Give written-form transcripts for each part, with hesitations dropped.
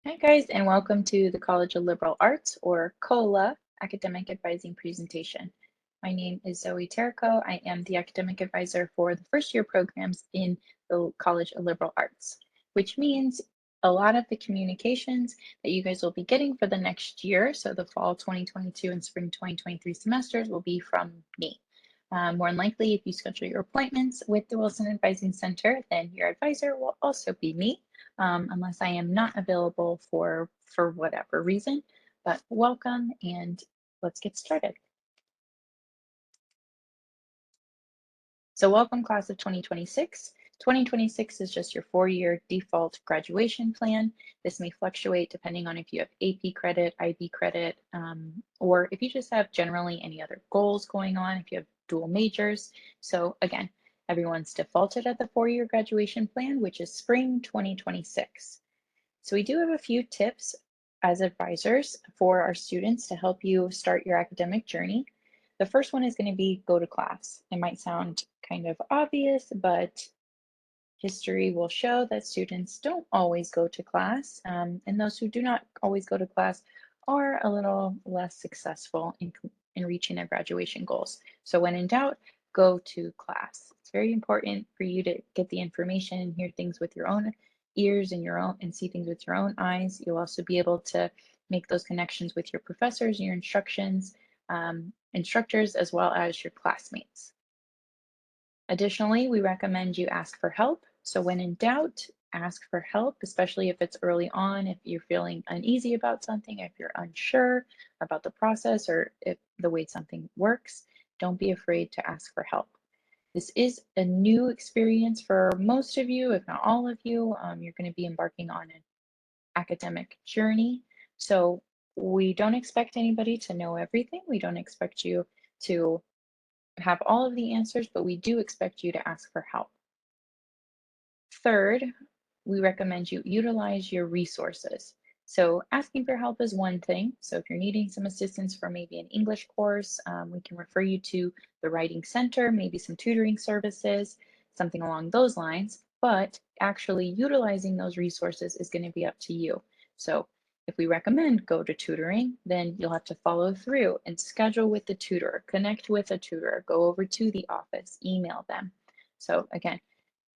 Hi guys, and welcome to the College of Liberal Arts, or COLA, Academic Advising Presentation. My name is Zoe Terrico. I am the Academic Advisor for the first year programs in the College of Liberal Arts, which means a lot of the communications that you guys will be getting for the next year, so the fall 2022 and spring 2023 semesters, will be from me. More than likely, if you schedule your appointments with the Wilson Advising Center, then your advisor will also be me, unless I am not available for whatever reason. But welcome, and let's get started. So welcome, class of 2026. 2026 is just your four-year default graduation plan. This may fluctuate depending on if you have AP credit, IB credit, or if you just have generally any other goals going on, if you have dual majors. So again, everyone's defaulted at the four-year graduation plan, which is spring 2026. So we do have a few tips as advisors for our students to help you start your academic journey. The first one is going to be go to class. It might sound kind of obvious, but history will show that students don't always go to class, and those who do not always go to class are a little less successful in reaching their graduation goals. So when in doubt, go to class. It's very important for you to get the information and hear things with your own ears and see things with your own eyes. You'll also be able to make those connections with your professors, your instructors, as well as your classmates. Additionally, we recommend you ask for help. So when in doubt, ask for help, especially if it's early on, if you're feeling uneasy about something, if you're unsure about the process or if the way something works, don't be afraid to ask for help. This is a new experience for most of you, if not all of you. You're going to be embarking on an academic journey. So we don't expect anybody to know everything. We don't expect you to have all of the answers, but we do expect you to ask for help. Third, we recommend you utilize your resources. So asking for help is one thing. So if you're needing some assistance for maybe an English course, we can refer you to the Writing Center, maybe some tutoring services, something along those lines. But actually utilizing those resources is going to be up to you. So if we recommend go to tutoring, then you'll have to follow through and schedule with the tutor, connect with a tutor, go over to the office, email them. So again,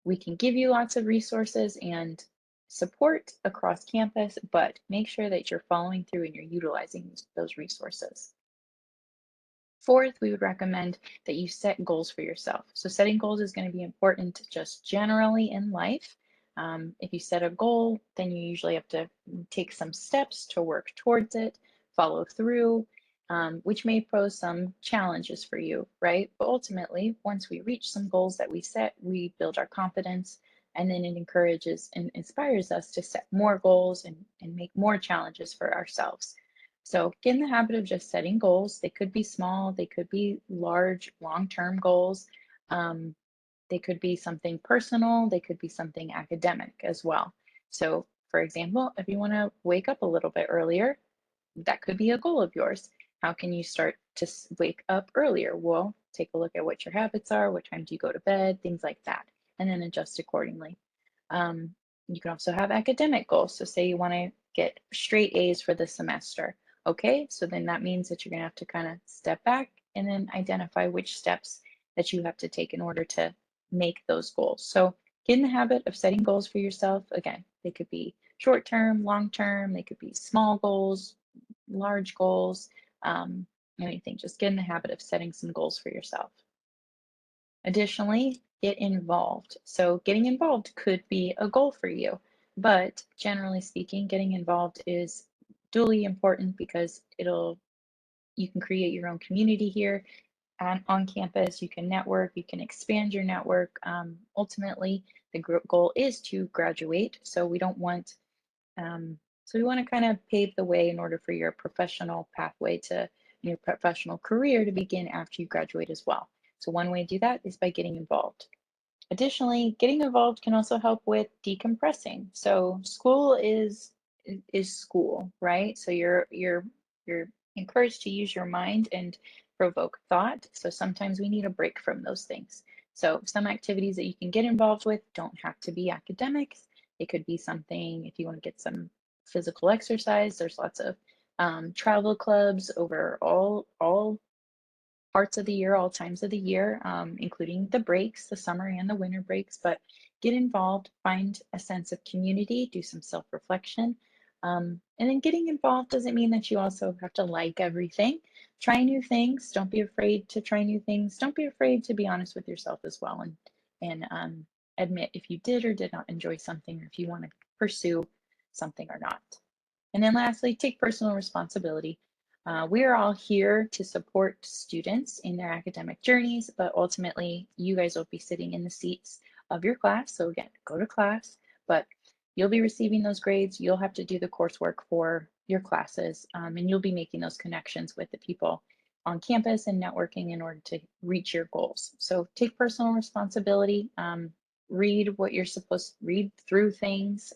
we can give you lots of resources and support across campus, but make sure that you're following through and you're utilizing those resources. Fourth, we would recommend that you set goals for yourself. So setting goals is going to be important just generally in life. If you set a goal, then you usually have to take some steps to work towards it, follow through, which may pose some challenges for you, right? But ultimately, once we reach some goals that we set, we build our confidence, and then it encourages and inspires us to set more goals and make more challenges for ourselves. So get in the habit of just setting goals. They could be small, they could be large, long-term goals. Um, they could be something personal, they could be something academic as well. So for example, if you want to wake up a little bit earlier, that could be a goal of yours. How can you start to wake up earlier? Well, take a look at what your habits are, what time do you go to bed, things like that, and then adjust accordingly. You can also have academic goals. So say you want to get straight A's for the semester. Okay, so then that means that you're going to have to kind of step back and then identify which steps that you have to take in order to make those goals. So get in the habit of setting goals for yourself. Again, they could be short term, long term, they could be small goals, large goals, anything. Just get in the habit of setting some goals for yourself. Additionally, get involved. So getting involved could be a goal for you, but generally speaking, getting involved is duly important because you can create your own community here on campus. You can network, you can expand your network. Ultimately, the goal is to graduate. So we want to kind of pave the way in order for your professional pathway to your professional career to begin after you graduate as well. So one way to do that is by getting involved. Additionally, getting involved can also help with decompressing. So school is school, right? So you're encouraged to use your mind and provoke thought. So sometimes we need a break from those things. So some activities that you can get involved with don't have to be academics. It could be something if you want to get some physical exercise. There's lots of travel clubs over all parts of the year, all times of the year, including the breaks, the summer and the winter breaks. But get involved, find a sense of community, do some self-reflection. And then getting involved doesn't mean that you also have to like everything. Try new things. Don't be afraid to try new things. Don't be afraid to be honest with yourself as well, and admit if you did or did not enjoy something, or if you want to pursue something or not. And then lastly, take personal responsibility. We are all here to support students in their academic journeys, but ultimately you guys will be sitting in the seats of your class. So again, go to class, but you'll be receiving those grades. You'll have to do the coursework for your classes, and you'll be making those connections with the people on campus and networking in order to reach your goals. So take personal responsibility. Read what you're supposed to read through things.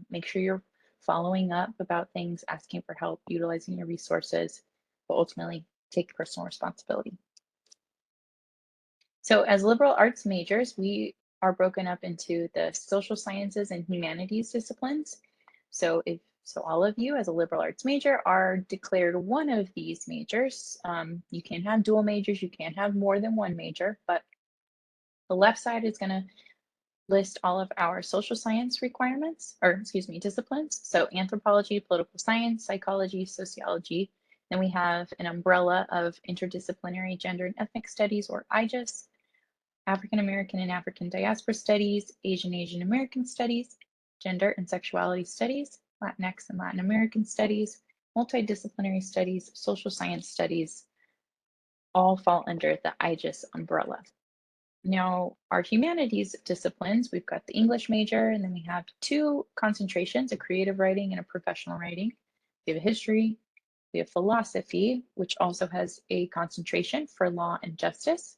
Make sure you're following up about things, asking for help, utilizing your resources, but ultimately take personal responsibility. So as liberal arts majors, we are broken up into the social sciences and humanities disciplines. So all of you as a liberal arts major are declared one of these majors. You can have dual majors, you can have more than one major, but the left side is going to list all of our social science requirements, or excuse me, disciplines. So anthropology, political science, psychology, sociology. Then we have an umbrella of interdisciplinary gender and ethnic studies, or IGES, African American and African diaspora studies, Asian American studies, gender and sexuality studies, Latinx and Latin American studies, multidisciplinary studies, social science studies, all fall under the IGES umbrella. Now, our humanities disciplines, we've got the English major, and then we have two concentrations, a creative writing and a professional writing. We have history, we have philosophy, which also has a concentration for law and justice.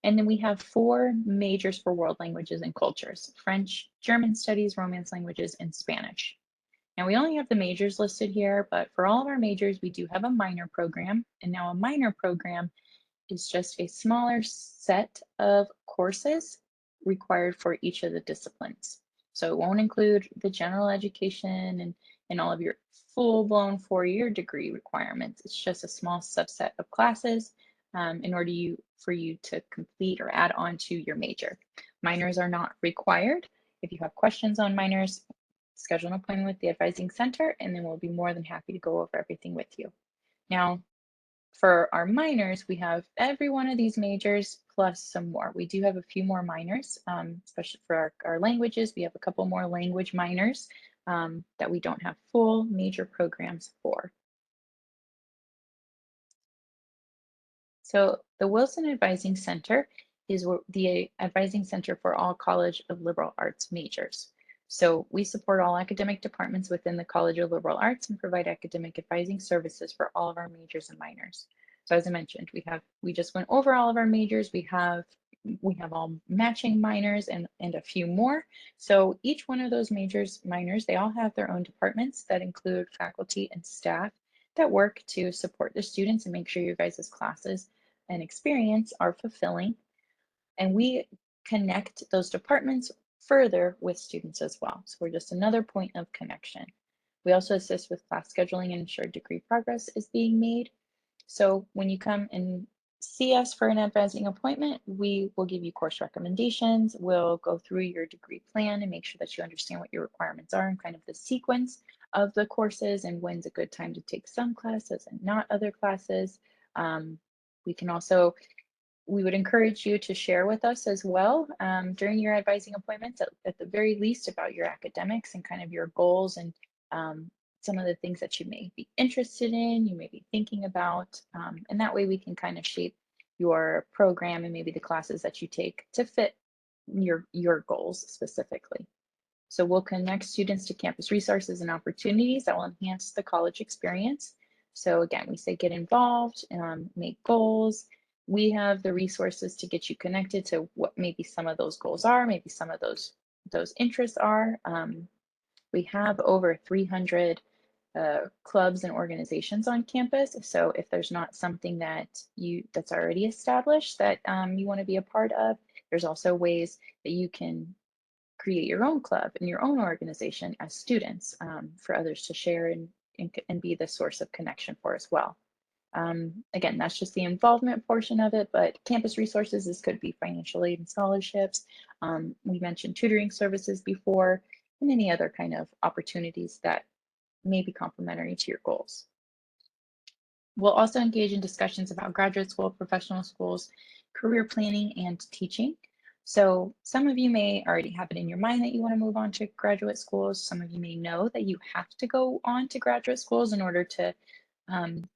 And then we have four majors for world languages and cultures: French, German studies, Romance languages, and Spanish. Now we only have the majors listed here, but for all of our majors, we do have a minor program. And now a minor program is just a smaller set of courses required for each of the disciplines. So it won't include the general education and all of your full-blown four-year degree requirements. It's just a small subset of classes in order for you to complete or add on to your major. Minors are not required. If you have questions on minors, schedule an appointment with the advising center, and then we'll be more than happy to go over everything with you. Now, for our minors, we have every one of these majors plus some more. We do have a few more minors, especially for our languages. We have a couple more language minors that we don't have full major programs for. So the Wilson Advising Center is the advising center for all College of Liberal Arts majors. So we support all academic departments within the College of Liberal Arts and provide academic advising services for all of our majors and minors. So as I mentioned, we just went over all of our majors. We have all matching minors and a few more. So each one of those minors, they all have their own departments that include faculty and staff that work to support the students and make sure your guys' classes and experience are fulfilling. And we connect those departments further with students as well. So we're just another point of connection. We also assist with class scheduling and ensure degree progress is being made. So when you come and see us for an advising appointment, we will give you course recommendations. We'll go through your degree plan and make sure that you understand what your requirements are and kind of the sequence of the courses and when's a good time to take some classes and not other classes. We would encourage you to share with us as well during your advising appointments, at the very least, about your academics and kind of your goals and some of the things that you may be interested in, you may be thinking about, and that way we can kind of shape your program and maybe the classes that you take to fit your goals specifically. So we'll connect students to campus resources and opportunities that will enhance the college experience. So again, we say get involved, make goals. We have the resources to get you connected to what maybe some of those goals are, maybe some of those interests are. We have over 300 clubs and organizations on campus. So if there's not something that's already established that you want to be a part of, there's also ways that you can create your own club and your own organization as students for others to share and be the source of connection for as well. Again, that's just the involvement portion of it, but campus resources, this could be financial aid and scholarships. We mentioned tutoring services before, and any other kind of opportunities that may be complementary to your goals. We'll also engage in discussions about graduate school, professional schools, career planning, and teaching. So some of you may already have it in your mind that you want to move on to graduate schools. Some of you may know that you have to go on to graduate schools in order to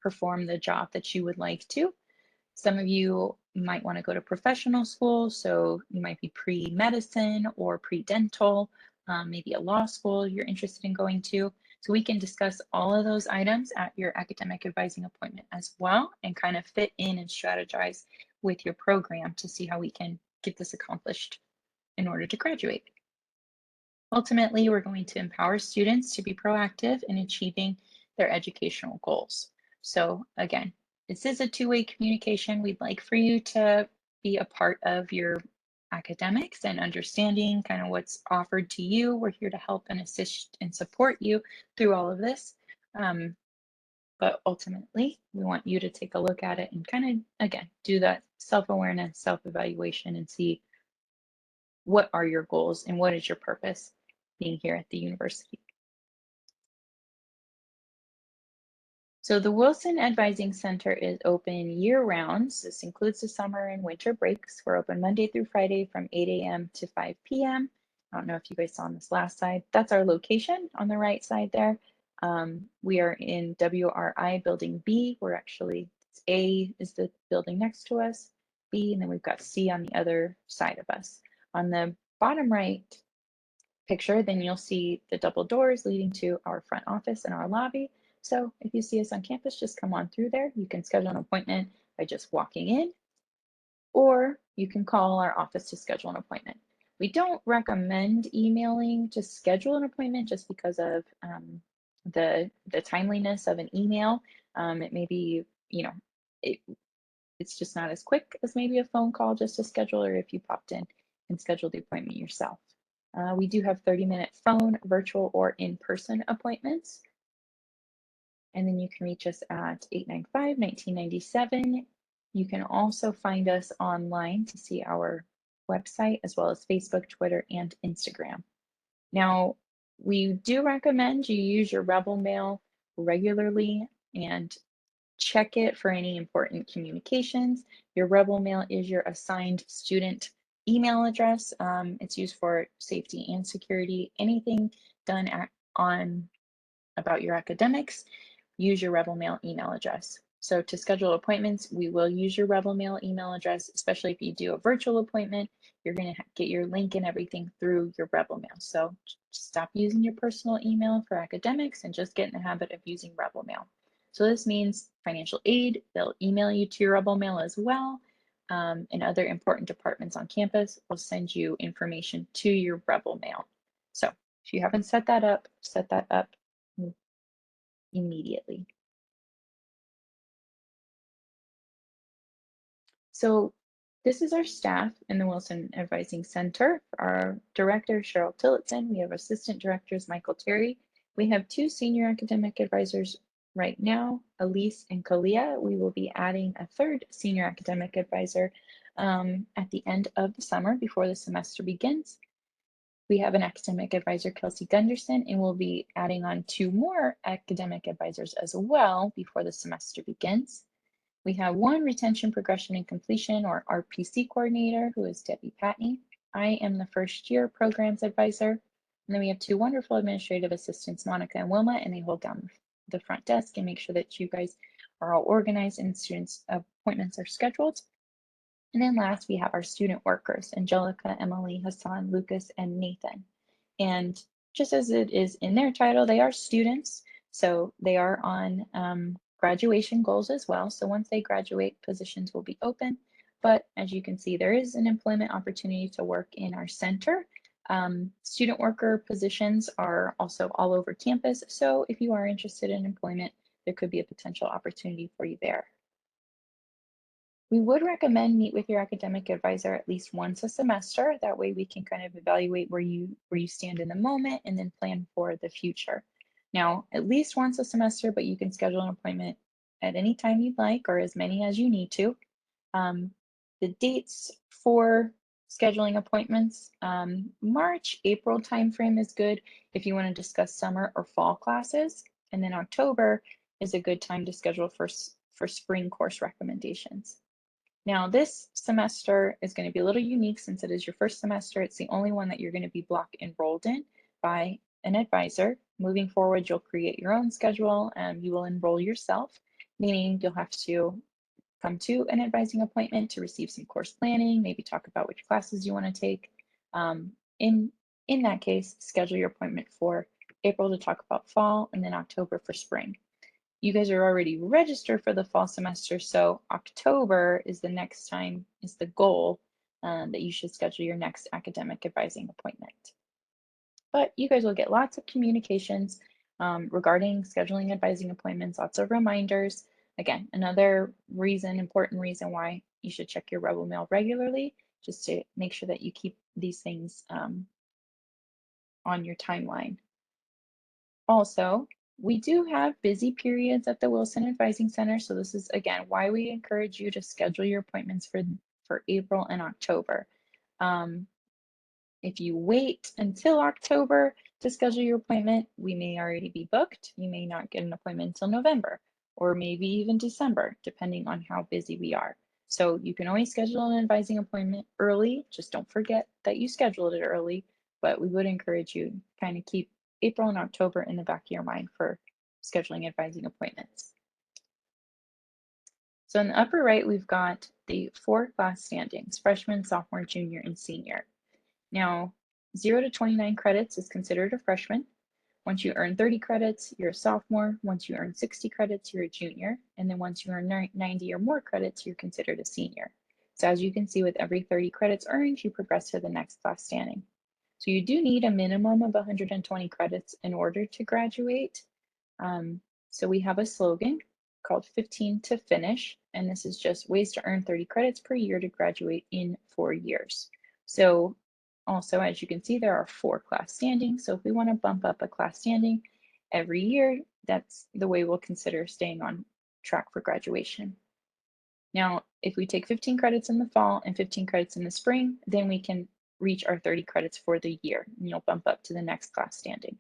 perform the job that you would like to. Some of you might want to go to professional school, so you might be pre-medicine or pre-dental, maybe a law school you're interested in going to. So we can discuss all of those items at your academic advising appointment as well, and kind of fit in and strategize with your program to see how we can get this accomplished in order to graduate. Ultimately, we're going to empower students to be proactive in achieving their educational goals. So again, this is a two-way communication. We'd like for you to be a part of your academics and understanding kind of what's offered to you. We're here to help and assist and support you through all of this. But ultimately, we want you to take a look at it and kind of, again, do that self-awareness, self-evaluation, and see what are your goals and what is your purpose being here at the university. So the Wilson Advising Center is open year-round. This includes the summer and winter breaks. We're open Monday through Friday from 8 a.m. to 5 p.m. I don't know if you guys saw on this last slide. That's our location on the right side there. We are in WRI Building B. We're actually, A is the building next to us, B, and then we've got C on the other side of us. On the bottom right picture, then you'll see the double doors leading to our front office and our lobby. So if you see us on campus, just come on through there. You can schedule an appointment by just walking in, or you can call our office to schedule an appointment. We don't recommend emailing to schedule an appointment just because of the timeliness of an email. It may be, it's just not as quick as maybe a phone call just to schedule, or if you popped in and scheduled the appointment yourself. We do have 30-minute phone, virtual, or in-person appointments. And then you can reach us at 895-1997. You can also find us online to see our website, as well as Facebook, Twitter, and Instagram. Now, we do recommend you use your Rebel Mail regularly and check it for any important communications. Your Rebel Mail is your assigned student email address. It's used for safety and security. Anything done about your academics, use your Rebel Mail email address. So to schedule appointments, we will use your Rebel Mail email address, especially if you do a virtual appointment. You're going to get your link and everything through your Rebel Mail. So stop using your personal email for academics and just get in the habit of using Rebel Mail. So this means financial aid, they'll email you to your Rebel Mail as well. And other important departments on campus will send you information to your Rebel Mail. So if you haven't set that up immediately. So this is our staff in the Wilson Advising Center. Our director, Cheryl Tillotson. We have assistant directors, Michael Terry. We have two senior academic advisors right now, Elise and Kalia. We will be adding a third senior academic advisor at the end of the summer before the semester begins. We have an academic advisor, Kelsey Gunderson, and we'll be adding on two more academic advisors as well before the semester begins. We have one retention, progression, and completion, or RPC coordinator, who is Debbie Patney. I am the first year programs advisor. And then we have two wonderful administrative assistants, Monica and Wilma, and they hold down the front desk and make sure that you guys are all organized and students' appointments are scheduled. And then last, we have our student workers, Angelica, Emily, Hassan, Lucas, and Nathan. And just as it is in their title, they are students. So they are on graduation goals as well. So once they graduate, positions will be open. But as you can see, there is an employment opportunity to work in our center. Student worker positions are also all over campus. So if you are interested in employment, there could be a potential opportunity for you there. We would recommend meet with your academic advisor at least once a semester. That way we can kind of evaluate where you stand in the moment and then plan for the future. Now, at least once a semester, but you can schedule an appointment at any time you'd like or as many as you need to. Um, the dates for scheduling appointments, March, April timeframe is good if you want to discuss summer or fall classes. And then October is a good time to schedule for spring course recommendations. Now, this semester is going to be a little unique since it is your first semester. It's the only one that you're going to be block enrolled in by an advisor. Moving forward, you'll create your own schedule and you will enroll yourself, meaning you'll have to come to an advising appointment to receive some course planning, maybe talk about which classes you want to take. Um, in, in that case, schedule your appointment for April to talk about fall and then October for spring. You guys are already registered for the fall semester, so October is the next time, is the goal that you should schedule your next academic advising appointment. But you guys will get lots of communications regarding scheduling advising appointments, lots of reminders. Again, another reason, important reason why you should check your Rebel Mail regularly, just to make sure that you keep these things on your timeline. Also, we do have busy periods at the Wilson Advising Center. So this is, again, why we encourage you to schedule your appointments for April and October. If you wait until October to schedule your appointment, we may already be booked. You may not get an appointment until November or maybe even December, depending on how busy we are. So you can always schedule an advising appointment early. Just don't forget that you scheduled it early, but we would encourage you to kind of keep April and October in the back of your mind for scheduling advising appointments. So in the upper right, we've got the 4 class standings: freshman, sophomore, junior, and senior. Now, 0 to 29 credits is considered a freshman. Once you earn 30 credits, you're a sophomore. Once you earn 60 credits, you're a junior. And then once you earn 90 or more credits, you're considered a senior. So as you can see, with every 30 credits earned, you progress to the next class standing. So you do need a minimum of 120 credits in order to graduate. So we have a slogan called 15 to finish, and this is just ways to earn 30 credits per year to graduate in 4 years. So also, as you can see, there are 4 class standings. So if we want to bump up a class standing every year, that's the way we'll consider staying on track for graduation. Now, if we take 15 credits in the fall and 15 credits in the spring, then we can reach our 30 credits for the year, and you'll bump up to the next class standing.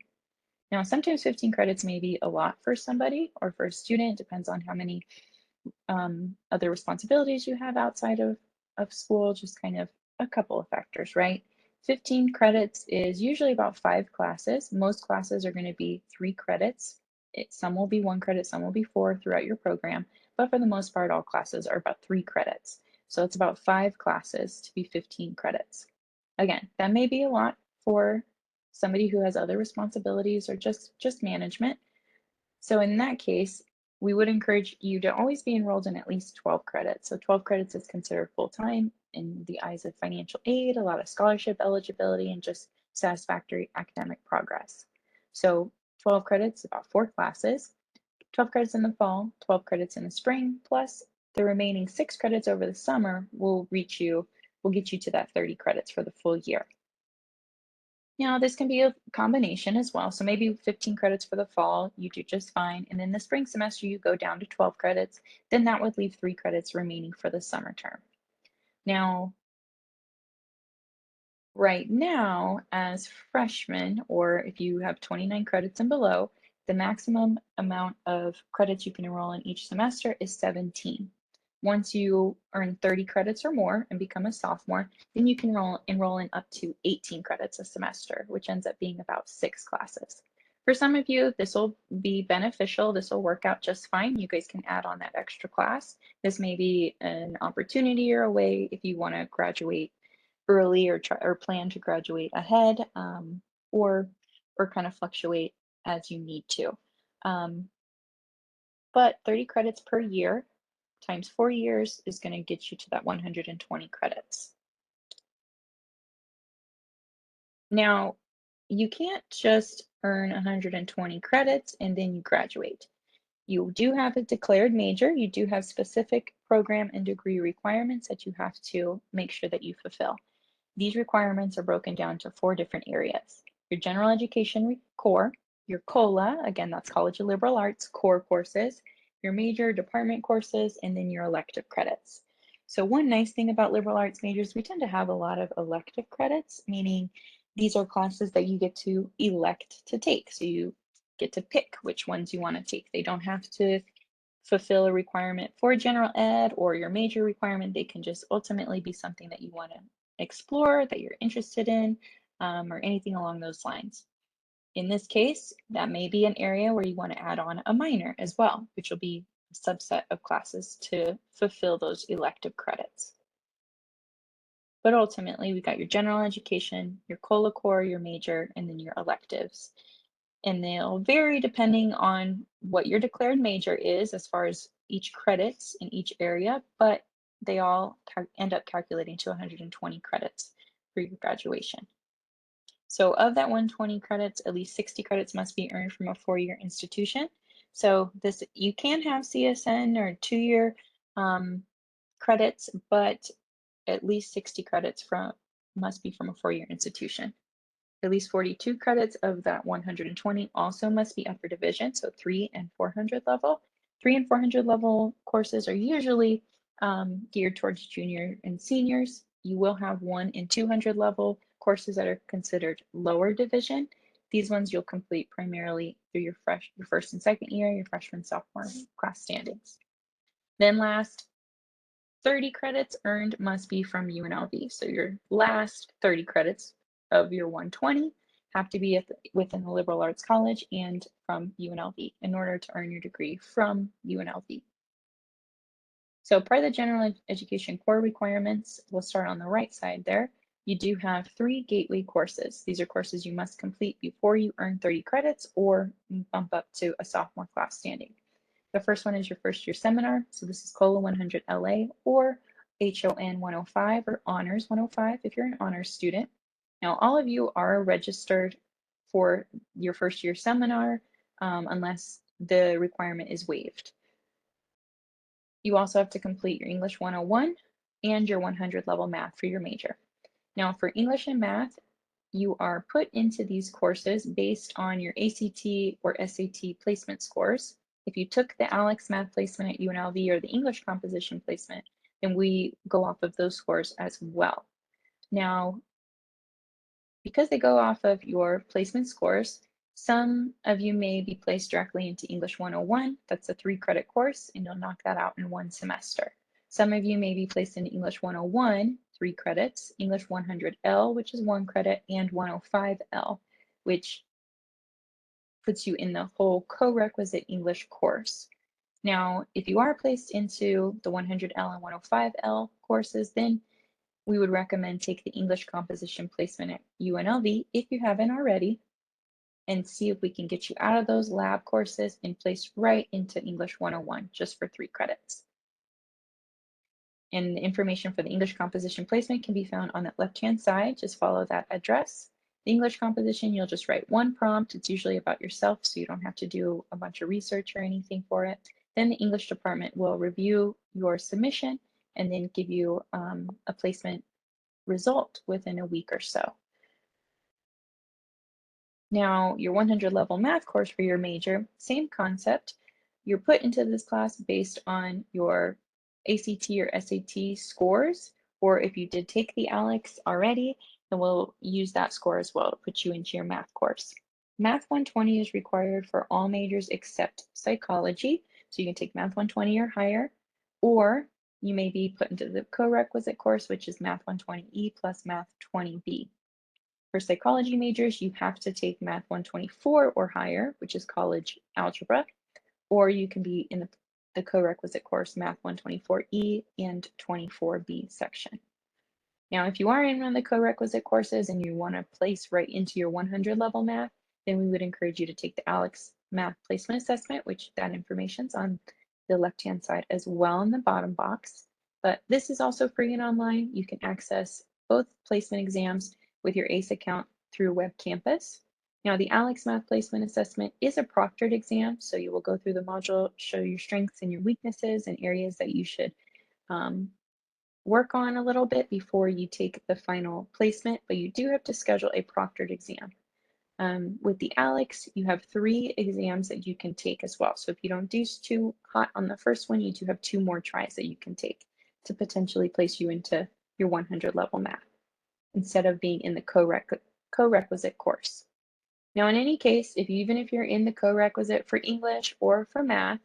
Now, sometimes 15 credits may be a lot for somebody or for a student, depends on how many other responsibilities you have outside of school, just kind of a couple of factors, right? 15 credits is usually about 5 classes. Most classes are going to be 3 credits. Some will be 1 credit, some will be 4 throughout your program, but for the most part, all classes are about 3 credits. So it's about 5 classes to be 15 credits. Again, that may be a lot for somebody who has other responsibilities or just management. So in that case, we would encourage you to always be enrolled in at least 12 credits. So 12 credits is considered full-time in the eyes of financial aid, a lot of scholarship eligibility, and just satisfactory academic progress. So 12 credits, about 4 classes, 12 credits in the fall, 12 credits in the spring, plus the remaining 6 credits over the summer will get you to that 30 credits for the full year. Now, this can be a combination as well. So maybe 15 credits for the fall, you do just fine. And then the spring semester, you go down to 12 credits. Then that would leave 3 credits remaining for the summer term. Now, right now, as freshmen, or if you have 29 credits and below, the maximum amount of credits you can enroll in each semester is 17. Once you earn 30 credits or more and become a sophomore, then you can enroll in up to 18 credits a semester, which ends up being about 6 classes. For some of you, this will be beneficial. This will work out just fine. You guys can add on that extra class. This may be an opportunity or a way if you want to graduate early or plan to graduate ahead, or kind of fluctuate as you need to. But 30 credits per year times 4 years is going to get you to that 120 credits. Now, you can't just earn 120 credits and then you graduate. You do have a declared major. You do have specific program and degree requirements that you have to make sure that you fulfill. These requirements are broken down to 4 different areas. Your general education core, your COLA, again, that's College of Liberal Arts core courses, your major department courses, and then your elective credits. So one nice thing about liberal arts majors, we tend to have a lot of elective credits, meaning these are classes that you get to elect to take. So you get to pick which ones you want to take. They don't have to fulfill a requirement for general ed or your major requirement. They can just ultimately be something that you want to explore, that you're interested in, or anything along those lines. In this case, that may be an area where you want to add on a minor as well, which will be a subset of classes to fulfill those elective credits. But ultimately, we've got your general education, your COLA core, your major, and then your electives. And they'll vary depending on what your declared major is as far as each credits in each area, but they all end up calculating to 120 credits for your graduation. So of that 120 credits, at least 60 credits must be earned from a 4-year institution. So this, you can have CSN or 2-year credits, but at least 60 credits must be from a 4-year institution. At least 42 credits of that 120 also must be upper division, so 3 and 400 level. 3 and 400 level courses are usually geared towards junior and seniors. You will have 1 and 200 level courses that are considered lower division. These ones you'll complete primarily through your first and second year, your freshman, sophomore class standings. Then last, 30 credits earned must be from UNLV. So your last 30 credits of your 120 have to be within the liberal arts college and from UNLV in order to earn your degree from UNLV. So part of the general education core requirements, we'll start on the right side there. You do have 3 gateway courses. These are courses you must complete before you earn 30 credits or bump up to a sophomore class standing. The first one is your first year seminar. So this is COLA 100 LA or HON 105 or Honors 105 if you're an honors student. Now, all of you are registered for your first year seminar unless the requirement is waived. You also have to complete your English 101 and your 100 level math for your major. Now, for English and math, you are put into these courses based on your ACT or SAT placement scores. If you took the ALEX math placement at UNLV or the English composition placement, then we go off of those scores as well. Now, because they go off of your placement scores, some of you may be placed directly into English 101. That's a 3-credit course, and you'll knock that out in 1 semester. Some of you may be placed into English 101, 3 credits, English 100L, which is 1 credit, and 105L, which puts you in the whole co-requisite English course. Now, if you are placed into the 100L and 105L courses, then we would recommend take the English composition placement at UNLV if you haven't already, and see if we can get you out of those lab courses and placed right into English 101 just for 3 credits. And the information for the English composition placement can be found on that left-hand side. Just follow that address. The English composition, you'll just write 1 prompt. It's usually about yourself, so you don't have to do a bunch of research or anything for it. Then the English department will review your submission and then give you a placement result within a week or so. Now, your 100 level math course for your major, same concept. You're put into this class based on your ACT or SAT scores, or if you did take the ALEX already, then we'll use that score as well to put you into your math course. Math 120 is required for all majors except psychology, so you can take Math 120 or higher, or you may be put into the co-requisite course, which is Math 120E plus Math 20B. For psychology majors, you have to take Math 124 or higher, which is college algebra, or you can be in the co-requisite course Math 124E and 24B section. Now, if you are in one of the co-requisite courses and you want to place right into your 100 level math, then we would encourage you to take the ALEX Math Placement Assessment, which that information's on the left-hand side as well in the bottom box. But this is also free and online. You can access both placement exams with your ACE account through Web Campus. Now, the ALEX Math Placement Assessment is a proctored exam, so you will go through the module, show your strengths and your weaknesses and areas that you should work on a little bit before you take the final placement, but you do have to schedule a proctored exam. With the ALEX, you have 3 exams that you can take as well. So if you don't do too hot on the first one, you do have 2 more tries that you can take to potentially place you into your 100 level math instead of being in the co-requisite course. Now, in any case, even if you're in the co-requisite for English or for math,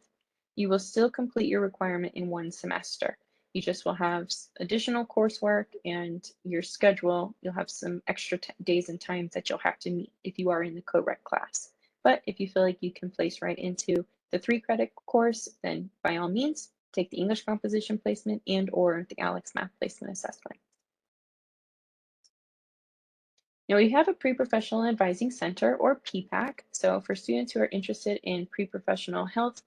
you will still complete your requirement in 1 semester. You just will have additional coursework and your schedule. You'll have some extra days and times that you'll have to meet if you are in the co-req class. But if you feel like you can place right into the 3-credit course, then by all means, take the English composition placement and or the ALEX math placement assessment. Now we have a pre-professional advising center or PPAC. So for students who are interested in pre-professional health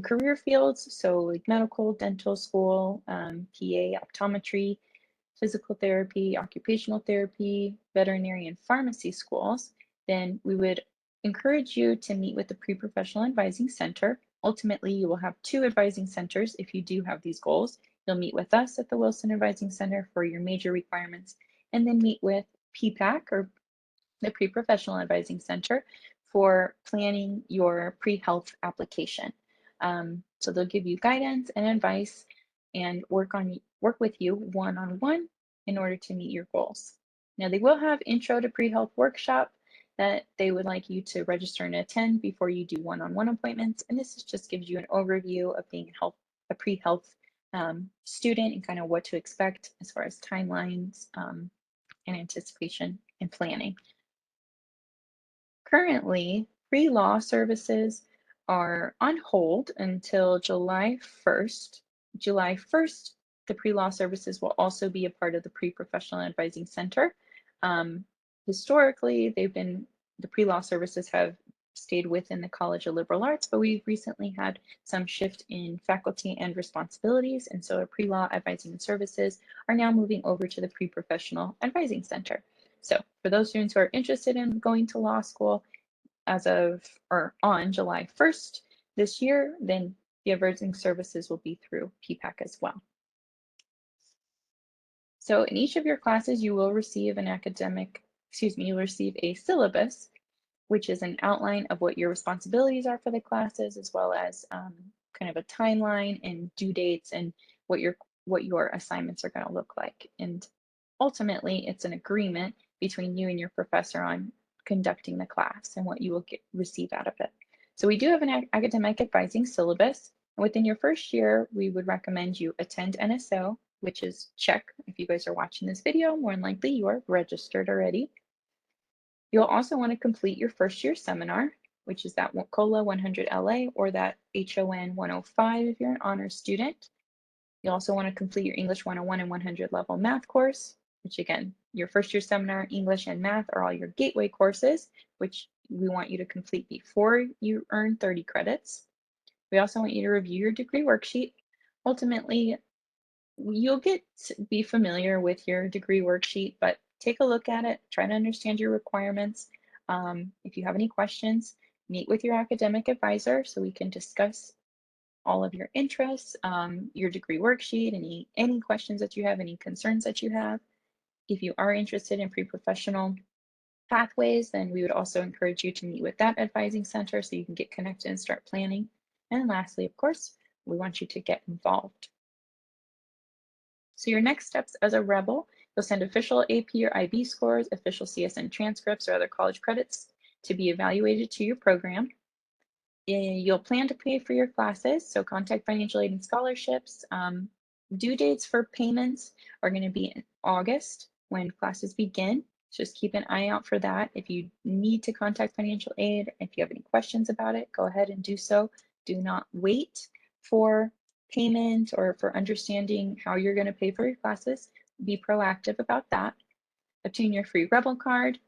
career fields, so like medical, dental school, PA, optometry, physical therapy, occupational therapy, veterinary, and pharmacy schools, then we would encourage you to meet with the pre-professional advising center. Ultimately, you will have 2 advising centers if you do have these goals. You'll meet with us at the Wilson Advising Center for your major requirements, and then meet with PPAC or the Pre-Professional Advising Center for planning your pre-health application. So they'll give you guidance and advice and work with you one-on-one in order to meet your goals. Now they will have intro to pre-health workshop that they would like you to register and attend before you do one-on-one appointments. And this just gives you an overview of being a pre-health student and kind of what to expect as far as timelines and anticipation and planning. Currently, pre-law services are on hold until July 1st. July 1st, the pre-law services will also be a part of the Pre-Professional Advising Center. Historically, the pre-law services have stayed within the College of Liberal Arts, but we've recently had some shift in faculty and responsibilities, and so our pre-law advising services are now moving over to the Pre-Professional Advising Center. So for those students who are interested in going to law school on July 1st this year, then the advising services will be through PPAC as well. So in each of your classes, you will receive you'll receive a syllabus, which is an outline of what your responsibilities are for the classes, as well as kind of a timeline and due dates and what your assignments are going to look like. And ultimately, it's an agreement between you and your professor on conducting the class and what you will receive out of it. So we do have an academic advising syllabus. And within your first year, we would recommend you attend NSO, which is check. If you guys are watching this video, more than likely you are registered already. You'll also want to complete your first year seminar, which is that COLA 100 LA or that HON 105 if you're an honors student. You also want to complete your English 101 and 100 level math course, which again, your first year seminar, English and math are all your gateway courses, which we want you to complete before you earn 30 credits. We also want you to review your degree worksheet. Ultimately, you'll be familiar with your degree worksheet, but take a look at it, try to understand your requirements. If you have any questions, meet with your academic advisor so we can discuss all of your interests, your degree worksheet, any questions that you have, any concerns that you have. If you are interested in pre-professional pathways, then we would also encourage you to meet with that advising center so you can get connected and start planning. And lastly, of course, we want you to get involved. So your next steps as a Rebel, you'll send official AP or IB scores, official CSN transcripts, or other college credits to be evaluated to your program. You'll plan to pay for your classes, so contact financial aid and scholarships. Due dates for payments are going to be in August when classes begin. Just keep an eye out for that. If you need to contact financial aid, if you have any questions about it, go ahead and do so. Do not wait for payment or for understanding how you're going to pay for your classes. Be proactive about that. Obtain your free Rebel card.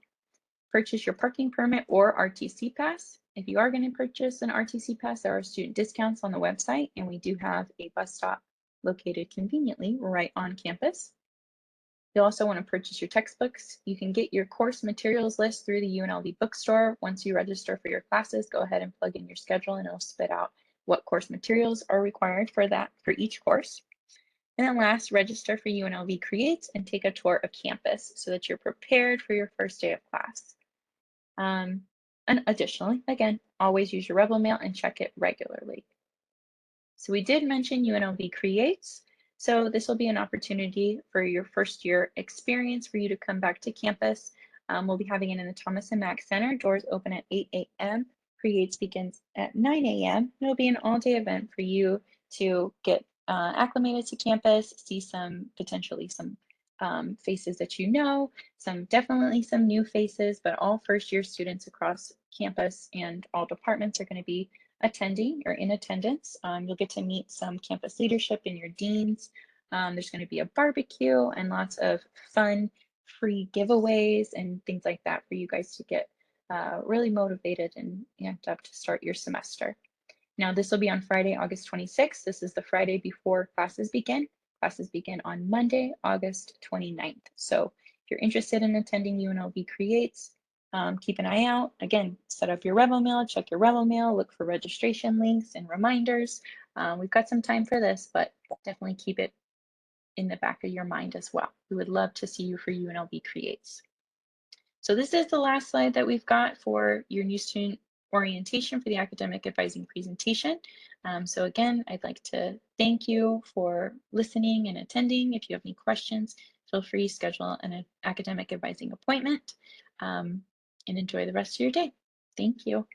Purchase your parking permit or RTC pass. If you are going to purchase an RTC pass, there are student discounts on the website, and we do have a bus stop located conveniently right on campus. You'll also want to purchase your textbooks. You can get your course materials list through the UNLV bookstore. Once you register for your classes, go ahead and plug in your schedule and it'll spit out what course materials are required for each course. And then last, register for UNLV Creates and take a tour of campus so that you're prepared for your first day of class. And additionally, again, always use your Rebel Mail and check it regularly. So we did mention UNLV Creates. So this will be an opportunity for your first year experience for you to come back to campus. We'll be having it in the Thomas and Mack Center. Doors open at 8 a.m. Creates begins at 9 a.m. It'll be an all-day event for you to get acclimated to campus, see potentially some faces that you know, definitely some new faces, but all first year students across campus and all departments are going to be attending or in attendance. You'll get to meet some campus leadership and your deans. There's going to be a barbecue and lots of fun free giveaways and things like that for you guys to get really motivated and amped up to start your semester. Now, this will be on Friday, August 26th. This is the Friday before classes begin. Classes begin on Monday, August 29th. So if you're interested in attending UNLV Creates, keep an eye out. Again, set up your Rebel Mail, check your Rebel Mail, look for registration links and reminders. We've got some time for this, but definitely keep it in the back of your mind as well. We would love to see you for UNLV Creates. So this is the last slide that we've got for your new student orientation for the academic advising presentation. So again, I'd like to thank you for listening and attending. If you have any questions, feel free to schedule an academic advising appointment and enjoy the rest of your day. Thank you.